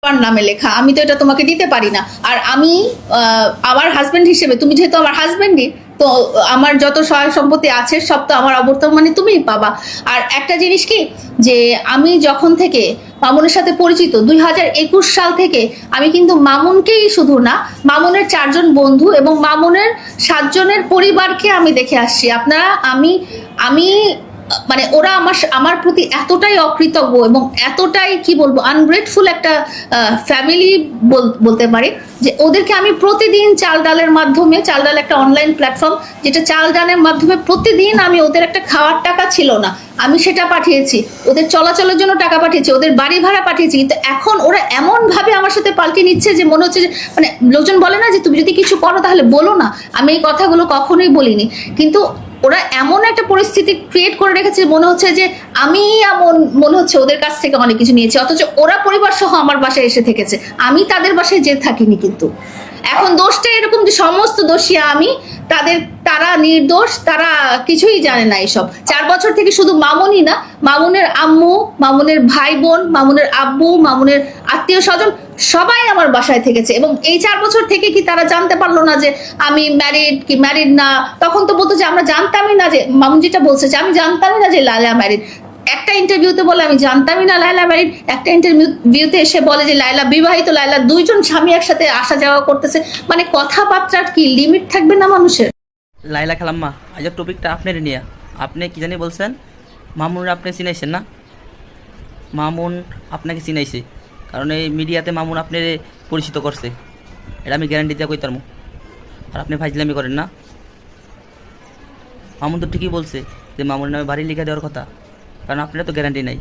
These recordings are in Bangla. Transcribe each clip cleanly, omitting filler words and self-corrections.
আমার নামে লেখা, আমি তো এটা তোমাকে দিতে পারি না। আর আমি আমার হাজবেন্ড হিসেবে, তুমি যেহেতু আমার হাজবেন্ডই, তো আমার যত সহায় সম্পত্তি আছে সব তো আমার অবর্তমানে তুমিই পাবা। আর একটা জিনিস কি, যে আমি যখন থেকে মামুনের সাথে পরিচিত 2021 সাল থেকে, আমি কিন্তু মামুনকেই শুধু না, মামুনের 4 জন বন্ধু এবং মামুনের 7 জনের পরিবারকে আমি দেখে আসছি। আপনারা আমি আমি মানে ওরা আমার প্রতি এতটাই অকৃতজ্ঞ এবং এতটাই কি বলবো আনগ্রেটফুল একটা ফ্যামিলি বলতে পারি, যে ওদেরকে আমি প্রতিদিন চাল ডালের মাধ্যমে, চাল ডাল একটা অনলাইন প্ল্যাটফর্ম, যেটা চাল ডালের মাধ্যমে প্রতিদিন আমি ওদের একটা খাওয়ার টাকা ছিল না, আমি সেটা পাঠিয়েছি, ওদের চলাচলের জন্য টাকা পাঠিয়েছি, ওদের বাড়ি ভাড়া পাঠিয়েছি। কিন্তু এখন ওরা এমন ভাবে আমার সাথে পাল্টে নিচ্ছে যে মনে হচ্ছে যে, মানে লোকজন বলে না যে তুমি যদি কিছু করো তাহলে বলো না, আমি এই কথাগুলো কখনোই বলিনি, কিন্তু ওরা এমন একটা পরিস্থিতি ক্রিয়েট করে রেখেছে, মনে হচ্ছে যে আমি এমন, মনে হচ্ছে ওদের কাছ থেকে অনেক কিছু নিয়েছি, অথচ ওরা পরিবার সহ আমার বাসায় এসে থেকেছে, আমি তাদের বাসায় যে থাকিনি। কিন্তু এখন দোষটা এরকম যে সমস্ত দোষী আমি, তারা নির্দোষ, তারা কিছুই জানে না এসব। 4 বছর থেকে শুধু মামুনই না, মামুনের আম্মু, মামুনের ভাই বোন, মামুনের আব্বু, মামুনের আত্মীয় স্বজন সবাই আমার বাসায় থেকেছে। এবং এই 4 বছর থেকে কি তারা জানতে পারলো না যে আমি ম্যারিড কি ম্যারিড না? তখন তো বলতো যে আমরা জানতামই না, যে মামুন যেটা বলছে যে আমি জানতামই না যে লায়লা ম্যারিড। একটা ইন্টারভিউতে বলে আমি জানতামই না লায়লা ম্যারিড, একটা ইন্টারভিউতে এসে বলে যে লায়লা বিবাহিত, লায়লা 2 জন স্বামী একসাথে আসা যাওয়া করতেছে। মানে কথাবার্তার কি লিমিট থাকবে না মানুষের? লাইলা খালাম্মা, আজকের টপিকটা আপনার নিয়ে, আপনি কি জানি বলছেন মামুন আপনি চিনাইছেন না? মামুন আপনাকে চিনাইছে, কারণ এই মিডিয়াতে মামুন আপনি পরিচিত করছে, এটা আমি গ্যারান্টি দিয়ে কইতাম। আর আপনি ফাইজলামি করেন না। মামুন তো ঠিকই বলছে যে মামুনের নামে বাড়ি লিখে দেওয়ার কথা, কারণ আপনার তো গ্যারান্টি নাই।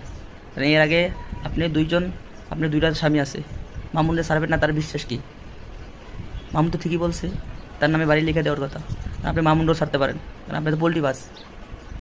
কারণ এর আগে আপনার 2টা স্বামী আছে, মামুনের সার্ভে না, তার বিশ্বাস কি? মামুন তো ঠিকই বলছে তার নামে বাড়ি লিখে দেওয়ার কথা, আপনি মামুনও ছাড়তে পারেন, কারণ আপনি তো পোল্ট্রি বাস।